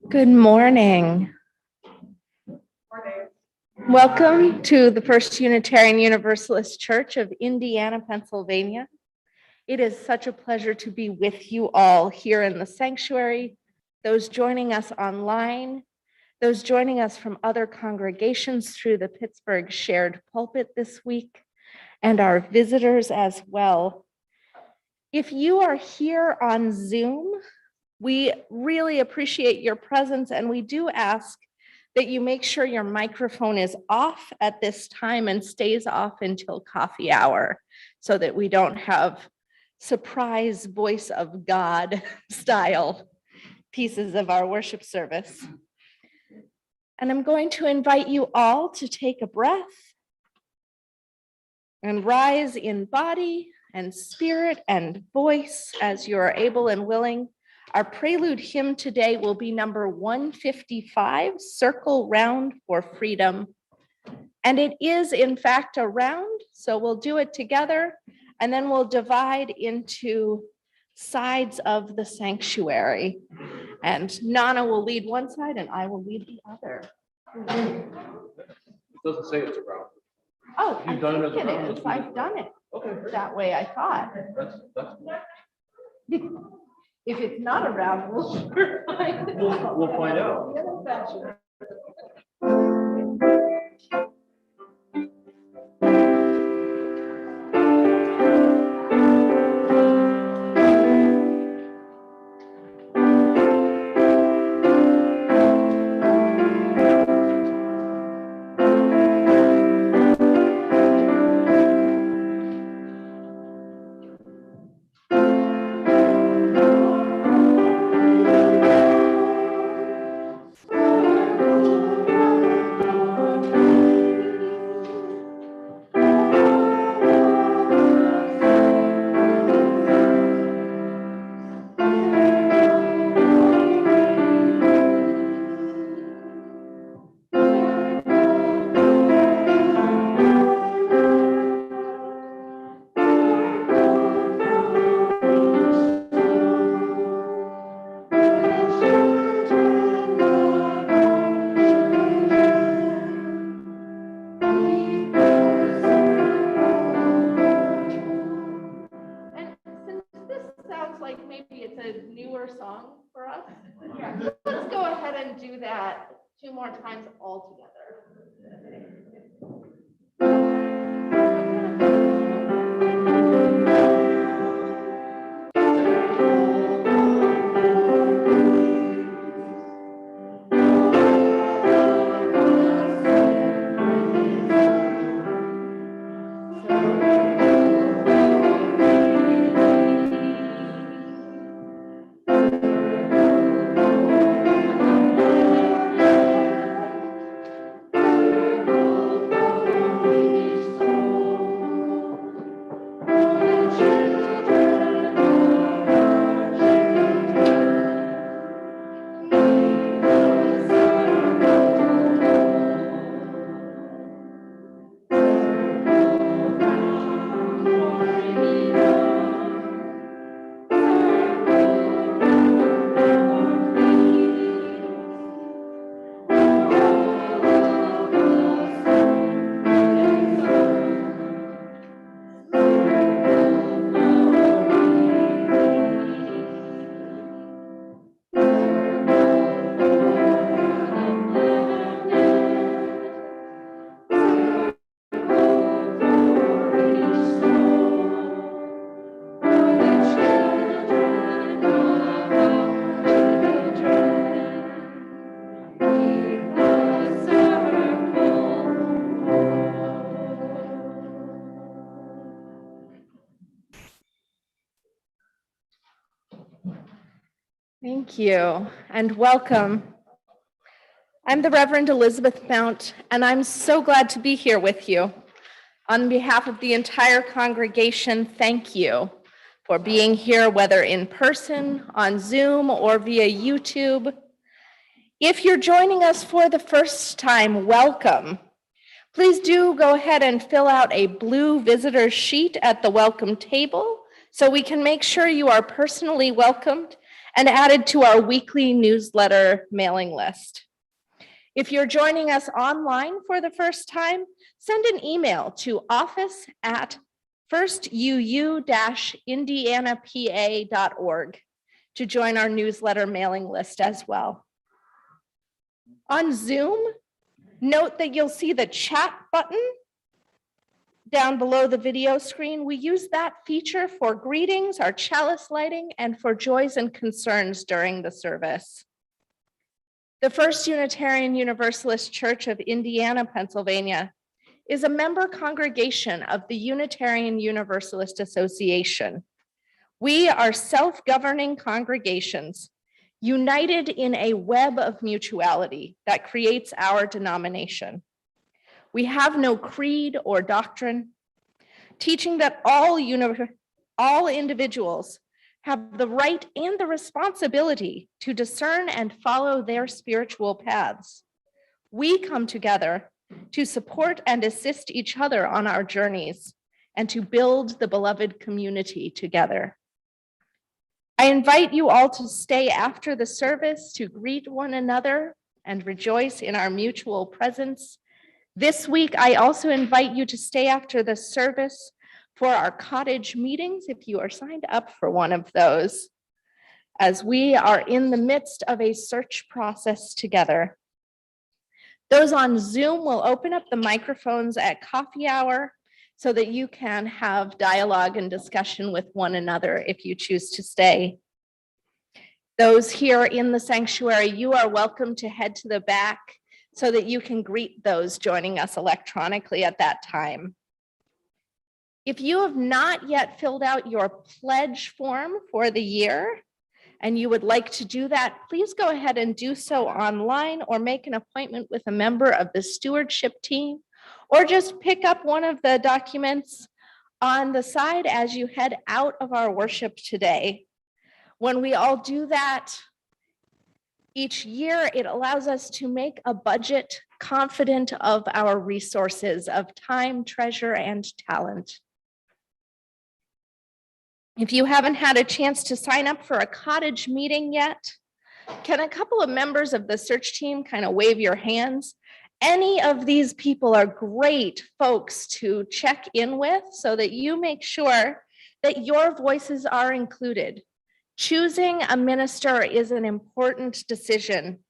Good morning. Welcome to the First Unitarian Universalist Church of Indiana, Pennsylvania. It is such a pleasure to be with you all here in the sanctuary, those joining us online, those joining us from other congregations through the Pittsburgh Shared Pulpit this week, and our visitors as well. If you are here on Zoom, we really appreciate your presence, and we do ask that you make sure your microphone is off at this time and stays off until coffee hour so that we don't have surprise voice of God style pieces of our worship service. And I'm going to invite you all to take a breath and rise in body and spirit and voice as you are able and willing. Our Prelude Hymn today will be number 155, Circle Round for Freedom. And it is in fact a round, so we'll do it together and then we'll divide into sides of the sanctuary. And Nana will lead one side and I will lead the other. It doesn't say it's a round. Oh, You've done it as a round. it is. I've done it. Okay. That way I thought. That's If it's not a round, we'll sure find out. We'll find out. Let's go ahead and do that 2 more times all together. Thank you and welcome. I'm the Reverend Elizabeth Mount, and I'm so glad to be here with you. On behalf of the entire congregation, thank you for being here, whether in person, on Zoom, or via YouTube. If you're joining us for the first time, welcome. Please do go ahead and fill out a blue visitor sheet at the welcome table so we can make sure you are personally welcomed and added to our weekly newsletter mailing list. If you're joining us online for the first time, send an email to office@firstuu-indianapa.org to join our newsletter mailing list as well. On Zoom, note that you'll see the chat button down below the video screen. We use that feature for greetings, our chalice lighting, and for joys and concerns during the service. The First Unitarian Universalist Church of Indiana, Pennsylvania is a member congregation of the Unitarian Universalist Association. We are self-governing congregations united in a web of mutuality that creates our denomination. We have no creed or doctrine, teaching that all individuals have the right and the responsibility to discern and follow their spiritual paths. We come together to support and assist each other on our journeys and to build the beloved community together. I invite you all to stay after the service to greet one another and rejoice in our mutual presence. This week, I also invite you to stay after the service for our cottage meetings if you are signed up for one of those, as we are in the midst of a search process together. Those on Zoom will open up the microphones at coffee hour so that you can have dialogue and discussion with one another if you choose to stay. Those here in the sanctuary, you are welcome to head to the back so that you can greet those joining us electronically at that time. If you have not yet filled out your pledge form for the year and you would like to do that, please go ahead and do so online or make an appointment with a member of the stewardship team, or just pick up one of the documents on the side as you head out of our worship today. When we all do that each year, it allows us to make a budget confident of our resources of time, treasure, and talent. If you haven't had a chance to sign up for a cottage meeting yet, can a couple of members of the search team kind of wave your hands? Any of these people are great folks to check in with so that you make sure that your voices are included. Choosing a minister is an important decision,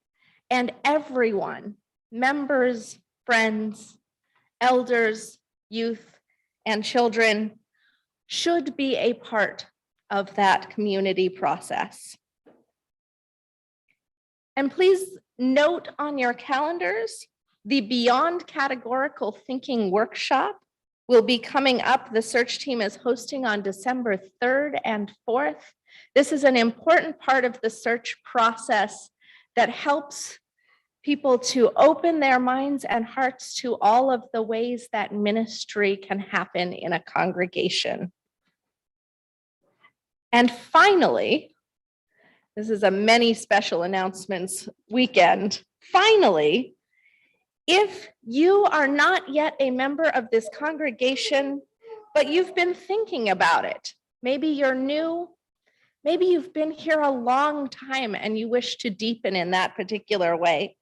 and everyone, members, friends, elders, youth, and children, should be a part of that community process. And please note on your calendars, the Beyond Categorical Thinking workshop will be coming up. The search team is hosting on December 3rd and 4th. This is an important part of the search process that helps people to open their minds and hearts to all of the ways that ministry can happen in a congregation. And finally, this is a many special announcements weekend. Finally, if you are not yet a member of this congregation, but you've been thinking about it, maybe you're new, maybe you've been here a long time and you wish to deepen in that particular way,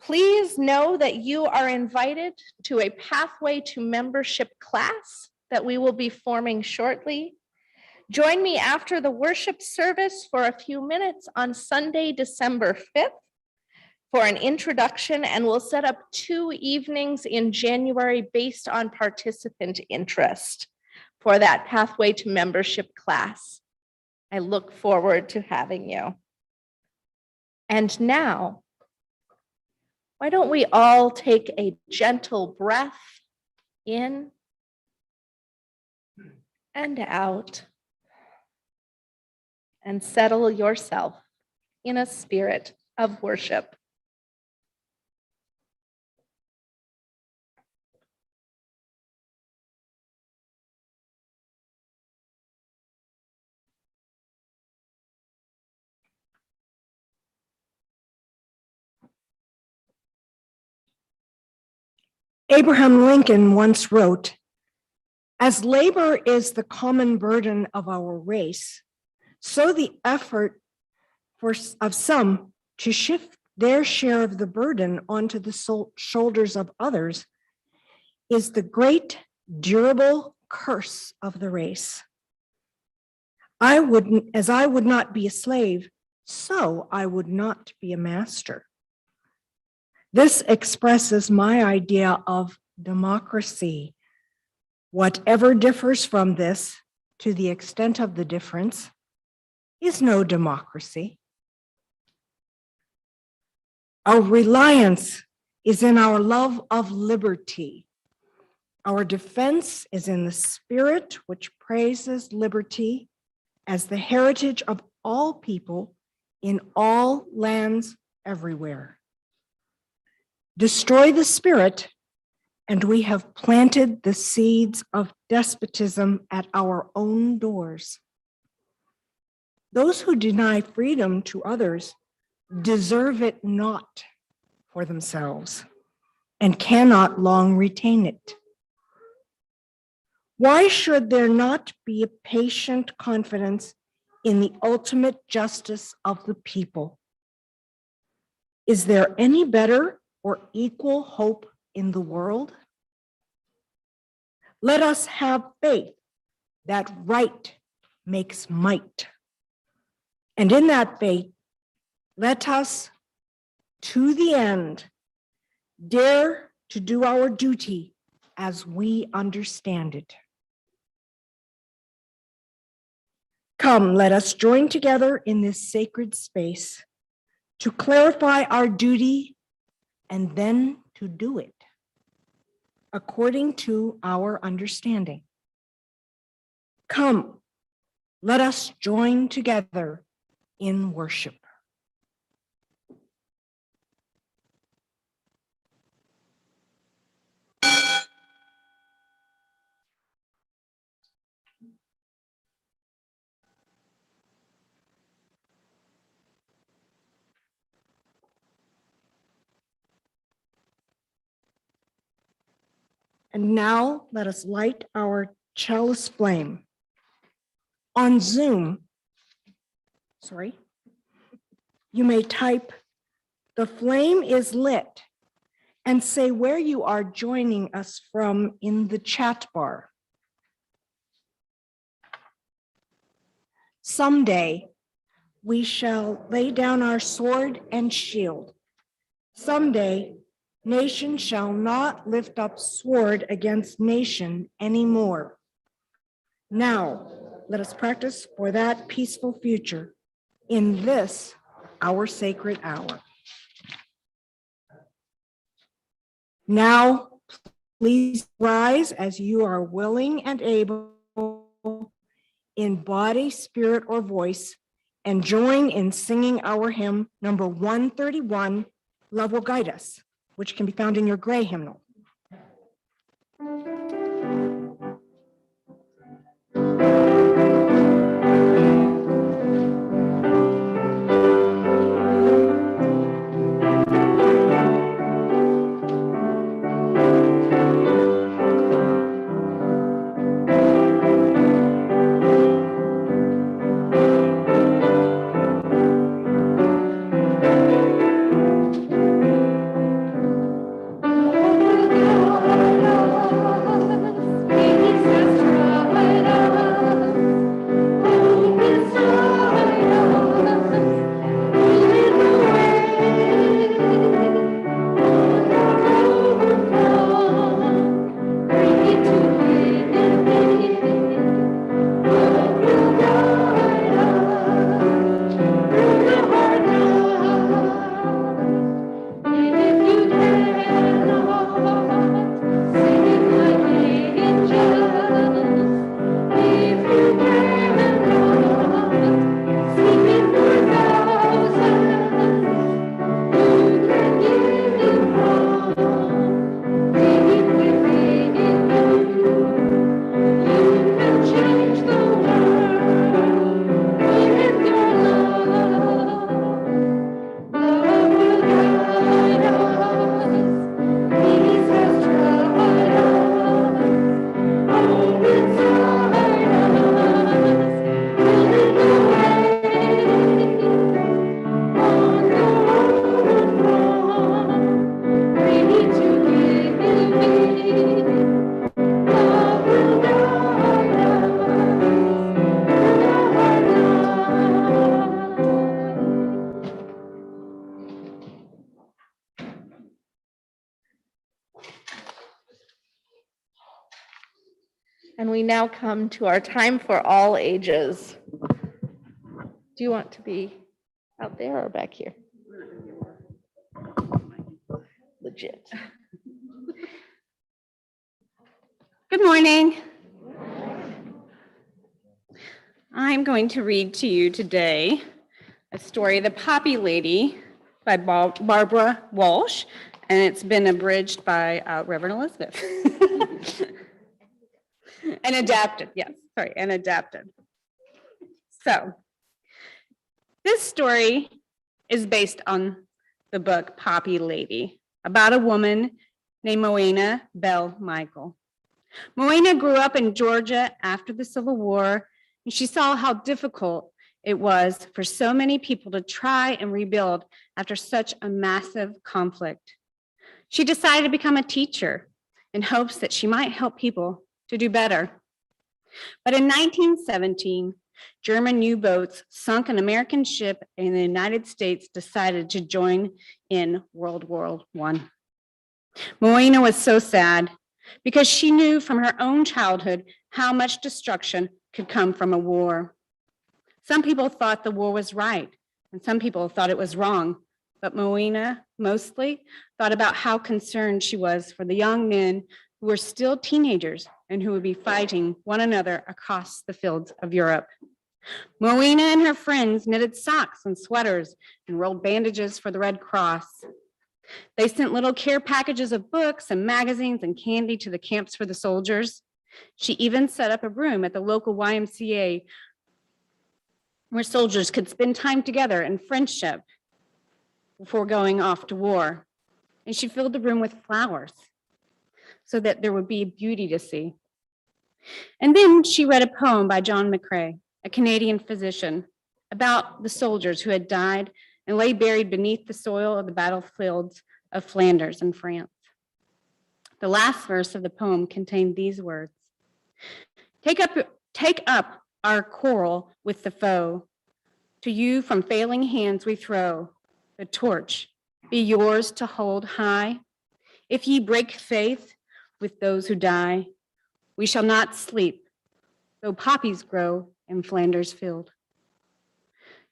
please know that you are invited to a Pathway to Membership class that we will be forming shortly. Join me after the worship service for a few minutes on Sunday, December 5th for an introduction, and we'll set up 2 evenings in January based on participant interest for that Pathway to Membership class. I look forward to having you. And now, why don't we all take a gentle breath in and out and settle yourself in a spirit of worship. Abraham Lincoln once wrote, As labor is the common burden of our race, so the effort of some to shift their share of the burden onto the shoulders of others is the great durable curse of the race. As I would not be a slave, so I would not be a master. This expresses my idea of democracy. Whatever differs from this, to the extent of the difference, is no democracy. Our reliance is in our love of liberty. Our defense is in the spirit which praises liberty as the heritage of all people in all lands everywhere. Destroy the spirit, and we have planted the seeds of despotism at our own doors. Those who deny freedom to others deserve it not for themselves and cannot long retain it. Why should there not be a patient confidence in the ultimate justice of the people? Is there any better or equal hope in the world? Let us have faith that right makes might. And in that faith, let us, to the end, dare to do our duty as we understand it. Come, let us join together in this sacred space to clarify our duty and then to do it according to our understanding. Come, let us join together in worship. And now let us light our chalice flame. On Zoom, you may type, "The flame is lit," and say where you are joining us from in the chat bar. Someday, we shall lay down our sword and shield. Someday, nation shall not lift up sword against nation anymore. Now, let us practice for that peaceful future in this, our sacred hour. Now, please rise as you are willing and able in body, spirit, or voice, and join in singing our hymn number 131, Love Will Guide Us, which can be found in your gray hymnal. And we now come to our time for all ages. Do you want to be out there or back here? Legit. Good morning. I'm going to read to you today a story, The Poppy Lady by Barbara Walsh, and it's been abridged by Reverend Elizabeth. And adapted, yes, sorry, and adapted. So, this story is based on the book Poppy Lady, about a woman named Moana Bell Michael. Moana grew up in Georgia after the Civil War, and she saw how difficult it was for so many people to try and rebuild after such a massive conflict. She decided to become a teacher in hopes that she might help people to do better. But in 1917, German U-boats sunk an American ship, and the United States decided to join in World War I. Moana was so sad because she knew from her own childhood how much destruction could come from a war. Some people thought the war was right, and some people thought it was wrong, but Moana mostly thought about how concerned she was for the young men who were still teenagers and who would be fighting one another across the fields of Europe. Moana and her friends knitted socks and sweaters and rolled bandages for the Red Cross. They sent little care packages of books and magazines and candy to the camps for the soldiers. She even set up a room at the local YMCA where soldiers could spend time together in friendship before going off to war. And she filled the room with flowers so that there would be beauty to see. And then she read a poem by John McCrae, a Canadian physician, about the soldiers who had died and lay buried beneath the soil of the battlefields of Flanders in France. The last verse of the poem contained these words: Take up our quarrel with the foe. To you from failing hands we throw the torch, be yours to hold high. If ye break faith with those who die, we shall not sleep, though poppies grow in Flanders field.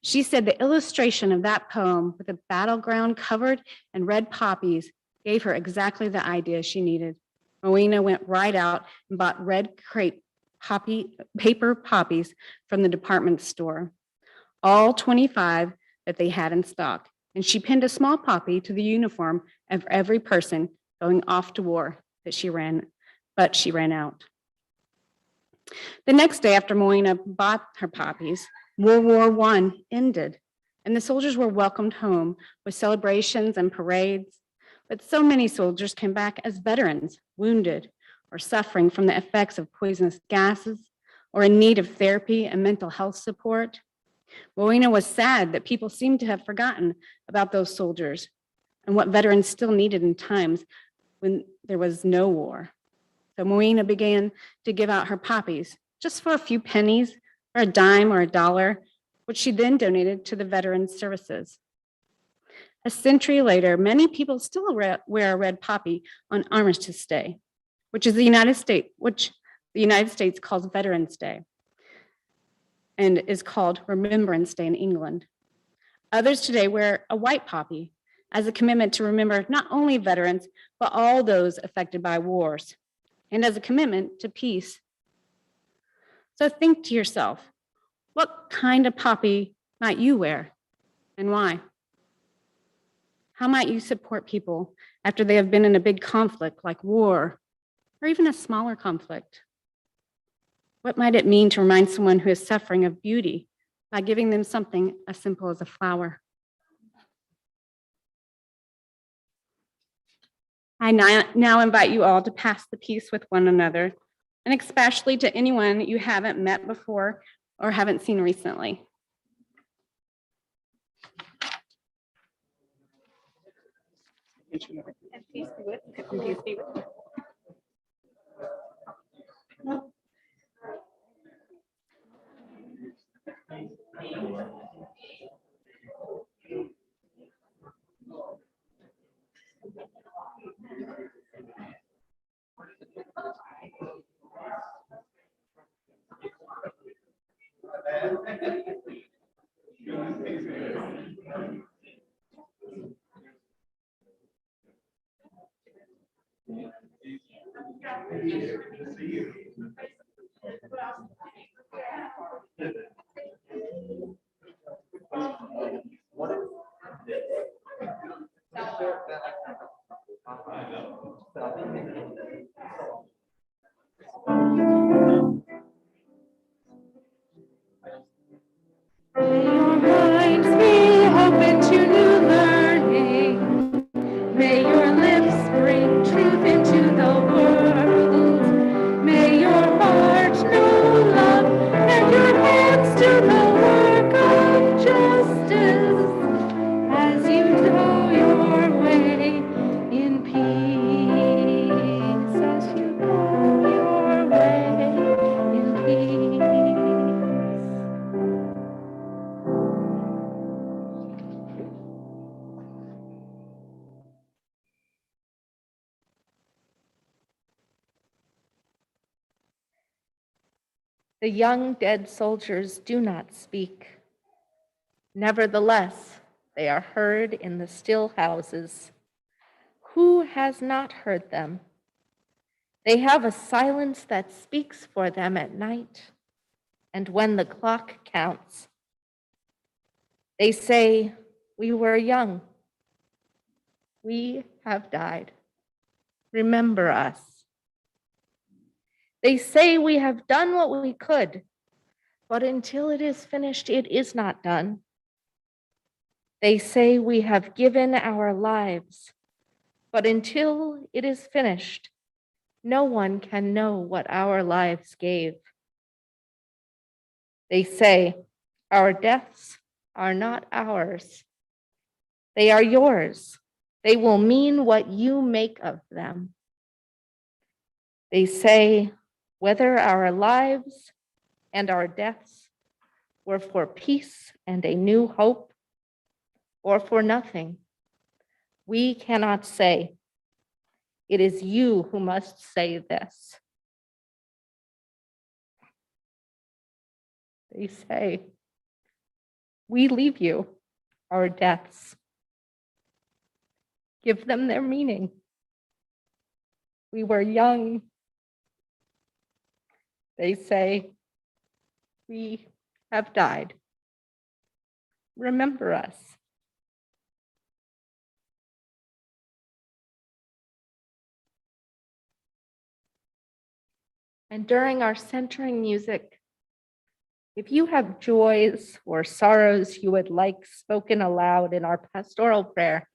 She said the illustration of that poem with a battleground covered in red poppies gave her exactly the idea she needed. Moana went right out and bought red crepe paper poppies from the department store, all 25 that they had in stock. And she pinned a small poppy to the uniform of every person going off to war but she ran out. The next day after Moana bought her poppies, World War I ended, and the soldiers were welcomed home with celebrations and parades. But so many soldiers came back as veterans, wounded or suffering from the effects of poisonous gases or in need of therapy and mental health support. Moana was sad that people seemed to have forgotten about those soldiers and what veterans still needed in times when there was no war. So Moana began to give out her poppies just for a few pennies or a dime or a dollar, which she then donated to the Veterans Services. A century later, many people still wear a red poppy on Armistice Day, which the United States calls Veterans Day and is called Remembrance Day in England. Others today wear a white poppy as a commitment to remember not only veterans, but all those affected by wars, and as a commitment to peace. So think to yourself, what kind of poppy might you wear and why? How might you support people after they have been in a big conflict like war or even a smaller conflict? What might it mean to remind someone who is suffering of beauty by giving them something as simple as a flower? I now invite you all to pass the peace with one another, and especially to anyone you haven't met before or haven't seen recently. And peace be with you. And peace be with you. May your minds be open to new learning. May your lips bring truth into the world. May your heart know love and your hands do the work of justice as you go your way in peace. As you go your way in peace. The young dead soldiers do not speak. Nevertheless, they are heard in the still houses. Who has not heard them? They have a silence that speaks for them at night and when the clock counts. They say, "We were young. We have died. Remember us." They say, "We have done what we could, but until it is finished, it is not done." They say, "We have given our lives, but until it is finished, no one can know what our lives gave." They say, "Our deaths are not ours. They are yours. They will mean what you make of them." They say, "Whether our lives and our deaths were for peace and a new hope, or for nothing, we cannot say. It is you who must say this." They say, "We leave you our deaths." Give them their meaning. We were young. They say, "We have died. Remember us." And during our centering music, if you have joys or sorrows you would like spoken aloud in our pastoral prayer,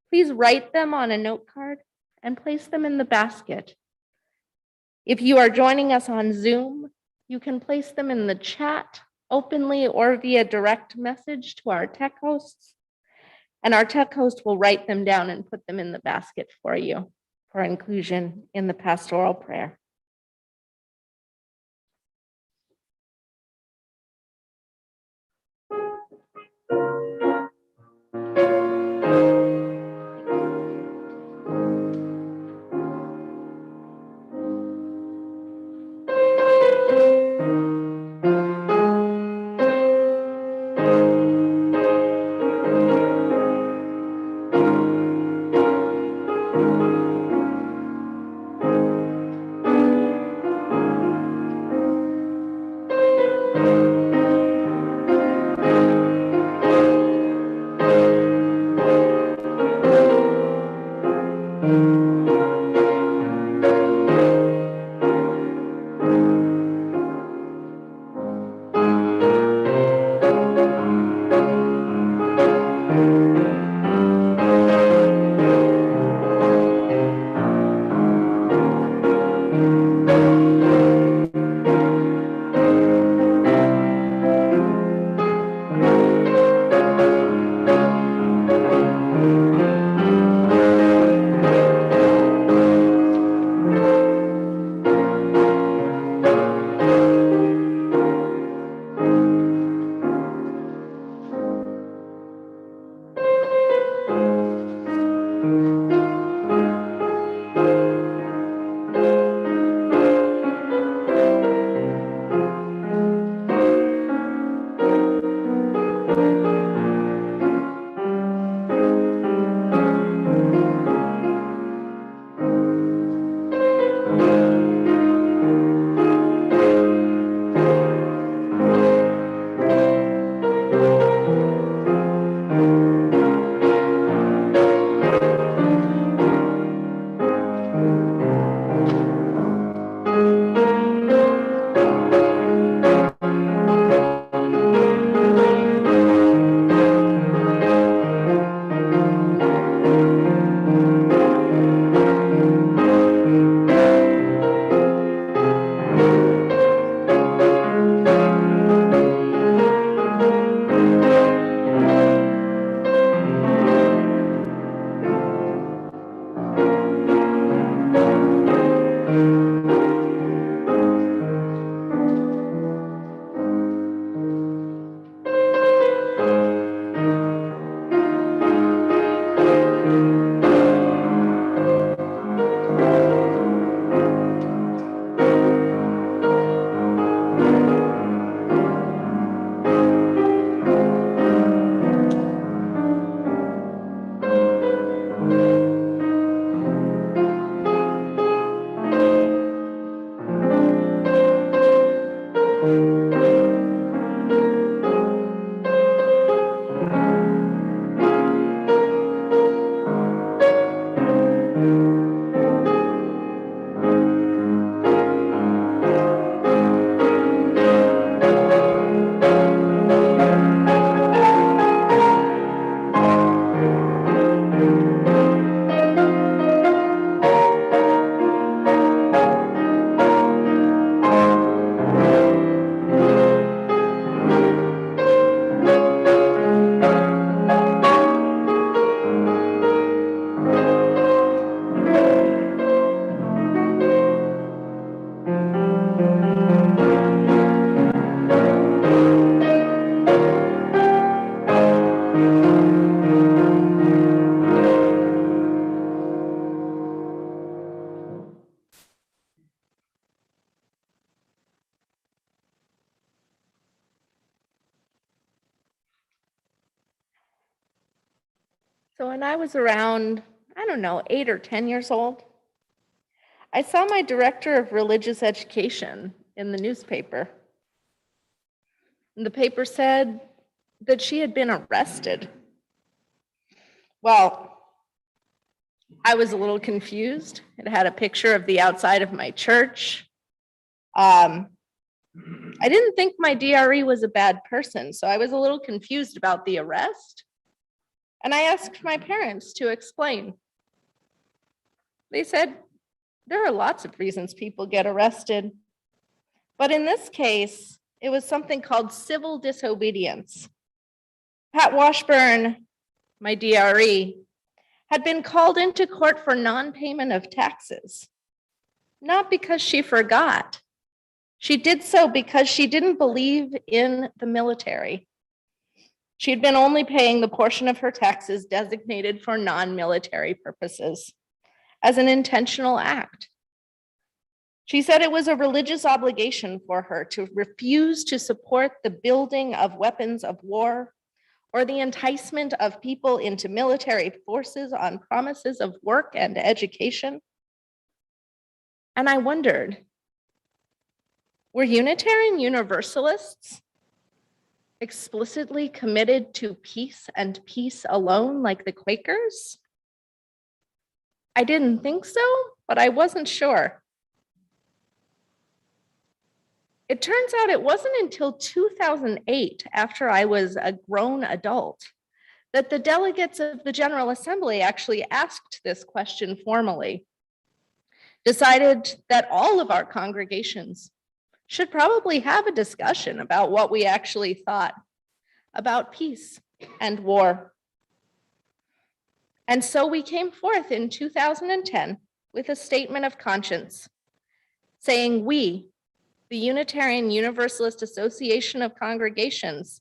please write them on a note card and place them in the basket. If you are joining us on Zoom, you can place them in the chat openly or via direct message to our tech hosts, and our tech host will write them down and put them in the basket for you for inclusion in the pastoral prayer. So when I was around, I don't know, 8 or 10 years old, I saw my director of religious education in the newspaper. And the paper said that she had been arrested. Well, I was a little confused. It had a picture of the outside of my church. I didn't think my DRE was a bad person, so I was a little confused about the arrest. And I asked my parents to explain. They said, there are lots of reasons people get arrested. But in this case, it was something called civil disobedience. Pat Washburn, my DRE, had been called into court for non-payment of taxes, not because she forgot. She did so because she didn't believe in the military. She had been only paying the portion of her taxes designated for non-military purposes as an intentional act. She said it was a religious obligation for her to refuse to support the building of weapons of war or the enticement of people into military forces on promises of work and education. And I wondered, were Unitarian Universalists explicitly committed to peace and peace alone like the Quakers? I didn't think so, but I wasn't sure. It turns out it wasn't until 2008, after I was a grown adult, that the delegates of the General Assembly actually asked this question formally, decided that all of our congregations should probably have a discussion about what we actually thought about peace and war. And so we came forth in 2010 with a statement of conscience saying we, the Unitarian Universalist Association of Congregations,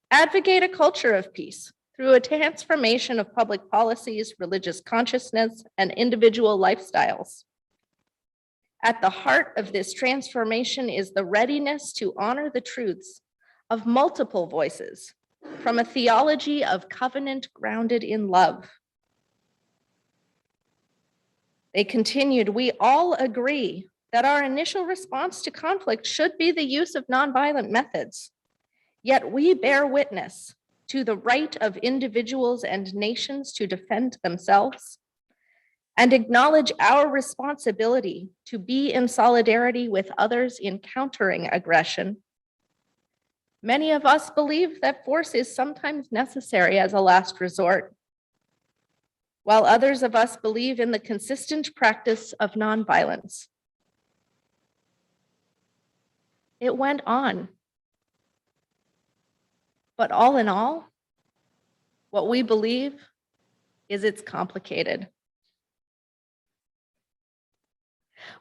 advocate a culture of peace through a transformation of public policies, religious consciousness, and individual lifestyles. At the heart of this transformation is the readiness to honor the truths of multiple voices from a theology of covenant grounded in love. They continued, we all agree that our initial response to conflict should be the use of nonviolent methods. Yet we bear witness to the right of individuals and nations to defend themselves and acknowledge our responsibility to be in solidarity with others in countering aggression. Many of us believe that force is sometimes necessary as a last resort, while others of us believe in the consistent practice of nonviolence. It went on. But all in all, what we believe is it's complicated.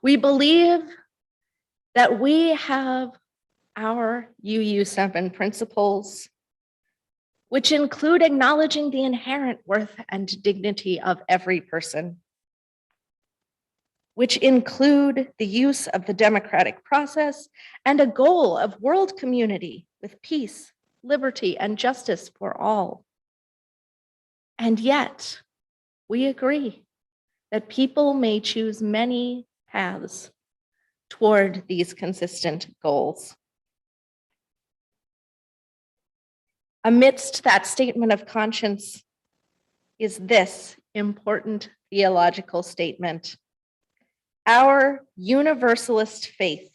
We believe that we have our UU7 principles, which include acknowledging the inherent worth and dignity of every person, which include the use of the democratic process and a goal of world community with peace, liberty, and justice for all. And yet, we agree that people may choose many paths toward these consistent goals. Amidst that statement of conscience is this important theological statement. Our universalist faith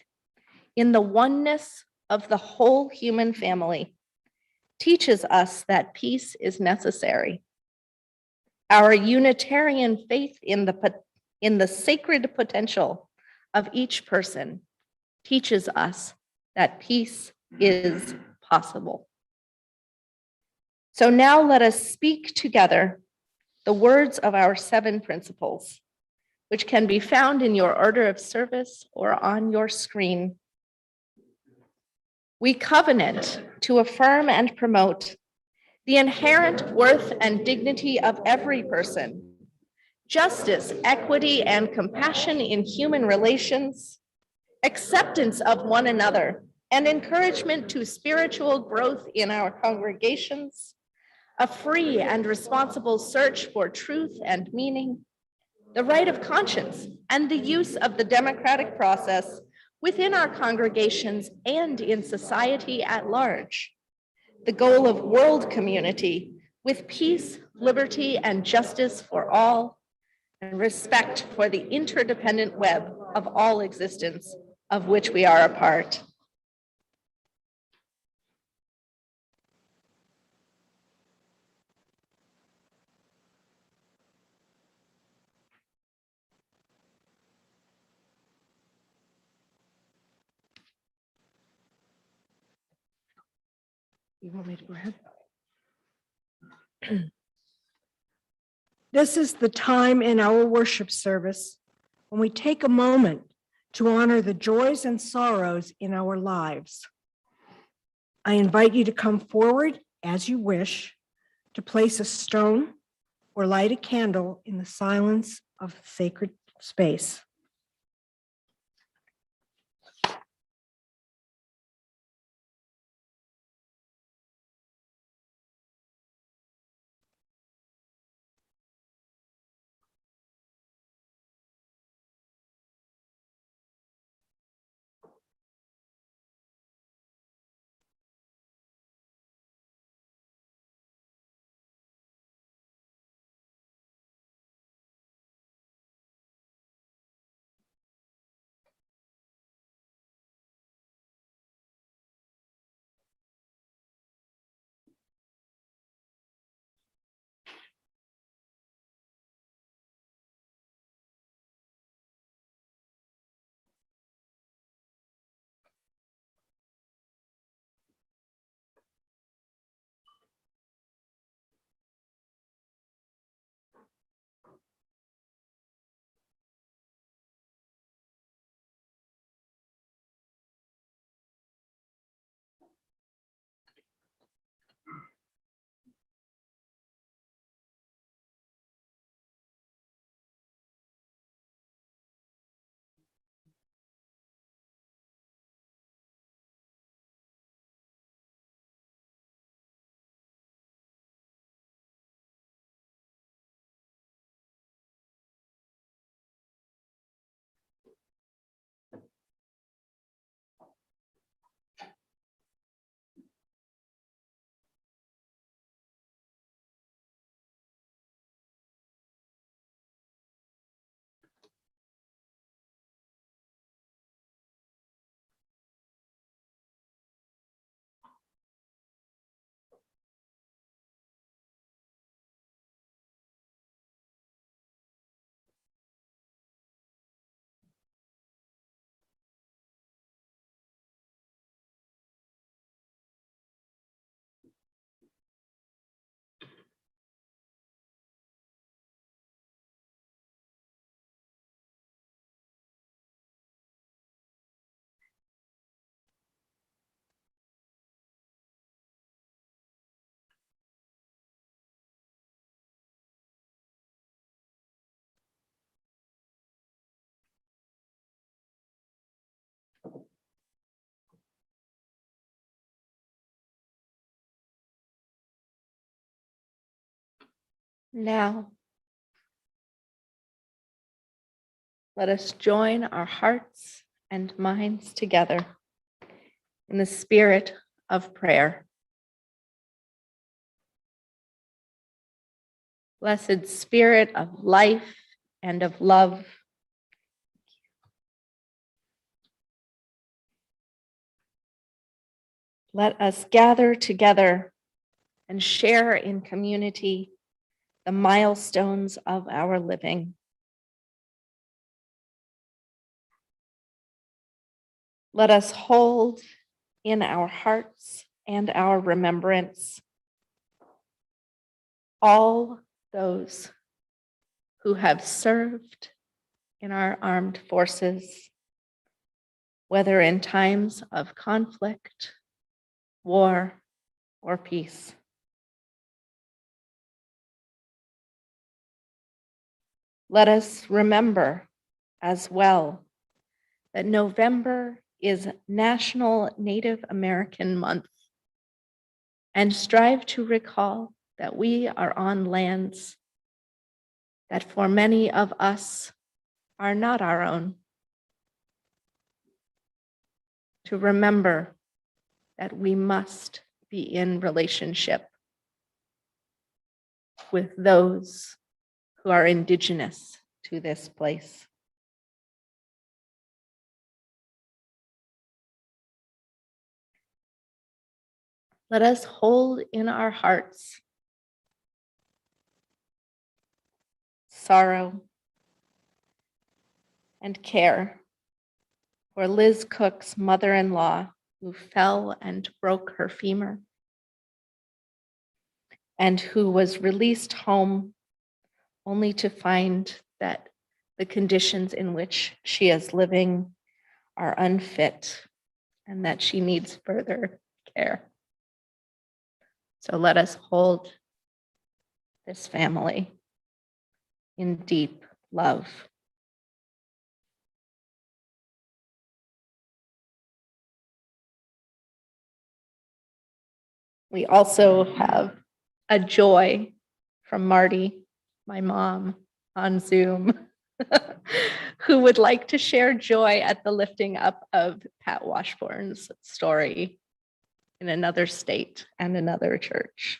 in the oneness of the whole human family teaches us that peace is necessary. Our Unitarian faith in the sacred potential of each person teaches us that peace is possible. So now let us speak together the words of our 7 principles, which can be found in your order of service or on your screen. We covenant to affirm and promote the inherent worth and dignity of every person, justice, equity, and compassion in human relations, acceptance of one another, and encouragement to spiritual growth in our congregations, a free and responsible search for truth and meaning, the right of conscience, and the use of the democratic process within our congregations and in society at large, the goal of world community with peace, liberty, and justice for all, and respect for the interdependent web of all existence of which we are a part. You want me to go ahead? This is the time in our worship service when we take a moment to honor the joys and sorrows in our lives. I invite you to come forward as you wish to place a stone or light a candle in the silence of the sacred space. Now, let us join our hearts and minds together in the spirit of prayer. Blessed Spirit of life and of love, let us gather together and share in community the milestones of our living. Let us hold in our hearts and our remembrance all those who have served in our armed forces, whether in times of conflict, war, or peace. Let us remember as well that November is National Native American Month, and strive to recall that we are on lands that for many of us are not our own. To remember that we must be in relationship with those who are indigenous to this place. Let us hold in our hearts sorrow and care for Liz Cook's mother-in-law, who fell and broke her femur, and who was released home only to find that the conditions in which she is living are unfit and that she needs further care. So let us hold this family in deep love. We also have a joy from Marty, my mom, on Zoom, who would like to share joy at the lifting up of Pat Washburn's story in another state and another church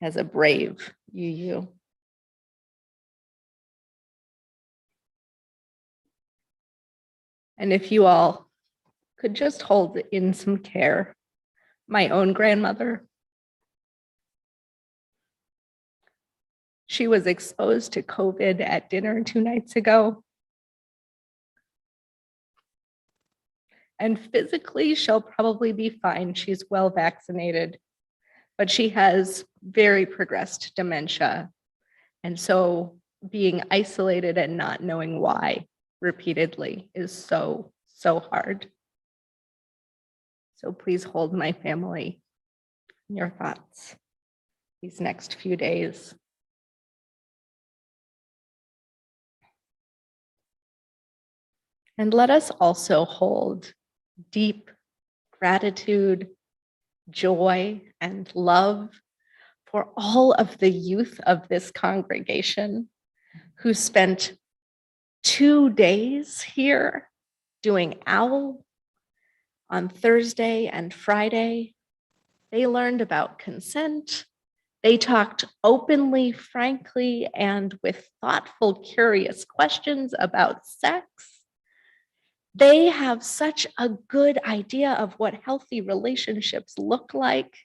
as a brave UU. And if you all could just hold in some care, my own grandmother, she was exposed to COVID at dinner 2 nights ago. And physically, she'll probably be fine. She's well vaccinated, but she has very progressed dementia. And so being isolated and not knowing why repeatedly is so hard. So please hold my family in your thoughts these next few days. And let us also hold deep gratitude, joy, and love for all of the youth of this congregation who spent 2 days here doing OWL on Thursday and Friday. They learned about consent. They talked openly, frankly, and with thoughtful, curious questions about sex. They have such a good idea of what healthy relationships look like.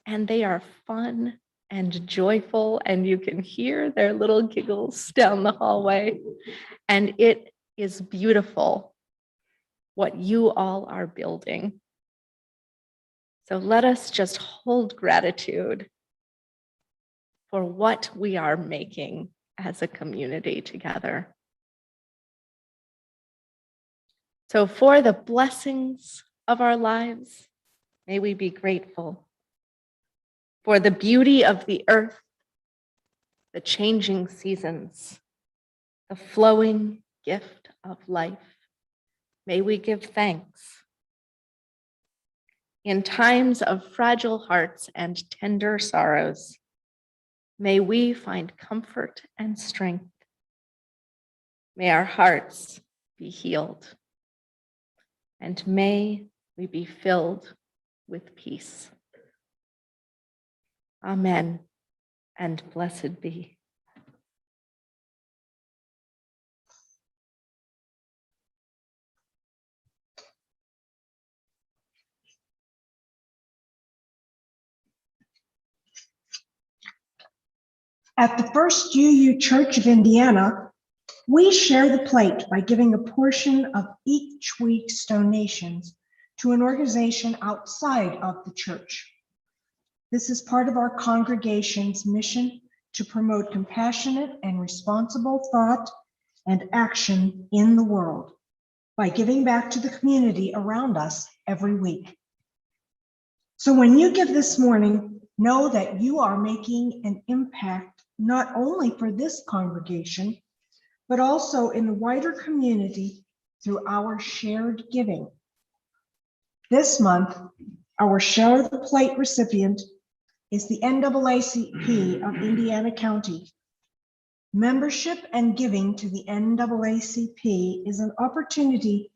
And they are fun and joyful, and you can hear their little giggles down the hallway. And it is beautiful what you all are building. So let us just hold gratitude for what we are making as a community together. So for the blessings of our lives, may we be grateful. For the beauty of the earth, the changing seasons, the flowing gift of life, may we give thanks. In times of fragile hearts and tender sorrows, may we find comfort and strength. May our hearts be healed, and may we be filled with peace. Amen. and blessed be. At the First UU Church of Indiana, we share the plate by giving a portion of each week's donations to an organization outside of the church. This is part of our congregation's mission to promote compassionate and responsible thought and action in the world by giving back to the community around us every week. So when you give this morning, know that you are making an impact not only for this congregation, but also in the wider community through our shared giving. This month, our Share the Plate recipient is the NAACP of Indiana County. Membership and giving to the NAACP is an opportunity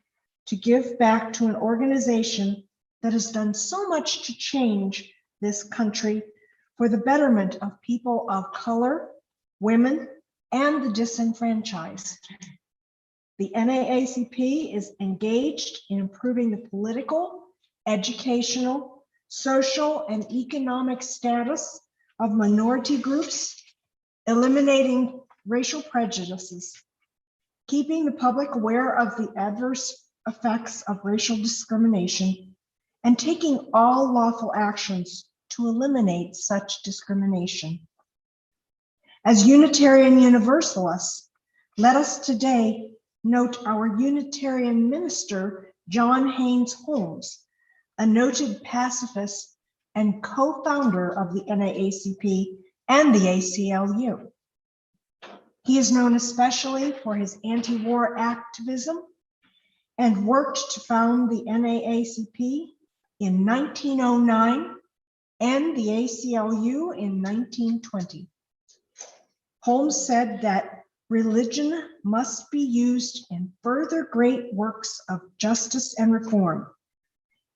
to give back to an organization that has done so much to change this country for the betterment of people of color, women, and the disenfranchised. The NAACP is engaged in improving the political, educational, social, and economic status of minority groups, eliminating racial prejudices, keeping the public aware of the adverse effects of racial discrimination, and taking all lawful actions to eliminate such discrimination. As Unitarian Universalists, let us today note our Unitarian minister, John Haynes Holmes, a noted pacifist and co-founder of the NAACP and the ACLU. He is known especially for his anti-war activism and worked to found the NAACP in 1909 and the ACLU in 1920. Holmes said that religion must be used in further great works of justice and reform.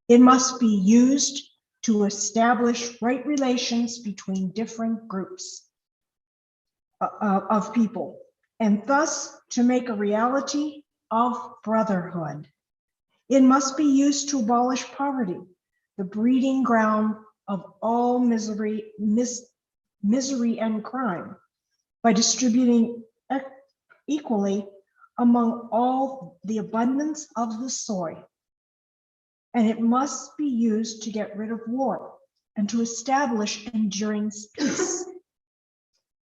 It must be used to establish right relations between different groups of people, and thus to make a reality of brotherhood. It must be used to abolish poverty, the breeding ground of all misery and crime, by distributing equally among all the abundance of the soil. And it must be used to get rid of war and to establish enduring peace.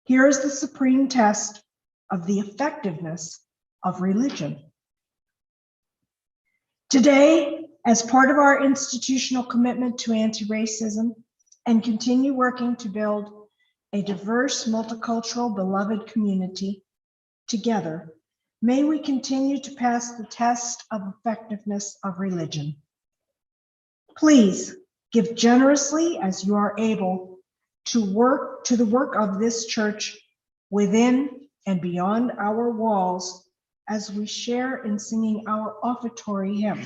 Here is the supreme test of the effectiveness of religion. Today, as part of our institutional commitment to anti-racism and continue working to build a diverse, multicultural, beloved community together, may we continue to pass the test of effectiveness of religion. Please give generously as you are able to the work of this church within and beyond our walls as we share in singing our offertory hymn.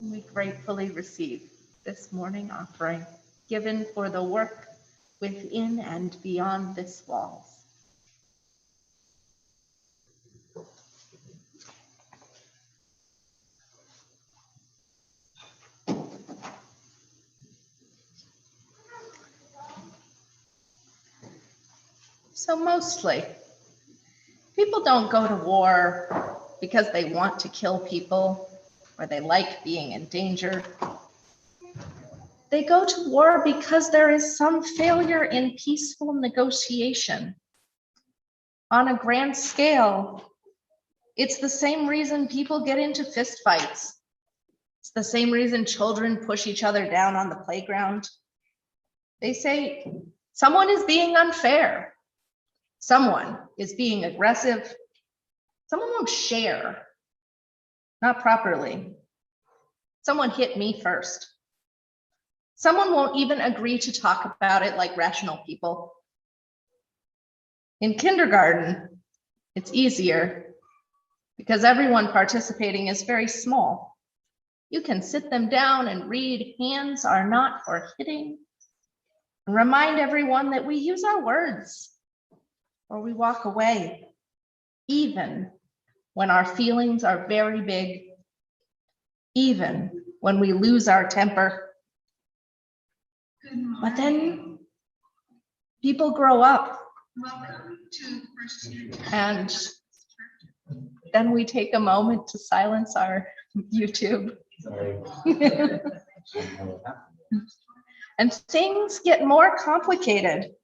We gratefully receive this morning offering given for the work within and beyond this walls. So mostly, people don't go to war because they want to kill people or they like being in danger. They go to war because there is some failure in peaceful negotiation. On a grand scale, it's the same reason people get into fistfights. It's the same reason children push each other down on the playground. They say someone is being unfair. Someone is being aggressive. Someone won't share, not properly. Someone hit me first. Someone won't even agree to talk about it like rational people. In kindergarten, it's easier because everyone participating is very small. You can sit them down and read, hands are not for hitting, and remind everyone that we use our words or we walk away, even when our feelings are very big, even when we lose our temper. But then people grow up. Welcome to the first unit. And then we take a moment to silence our YouTube. And things get more complicated.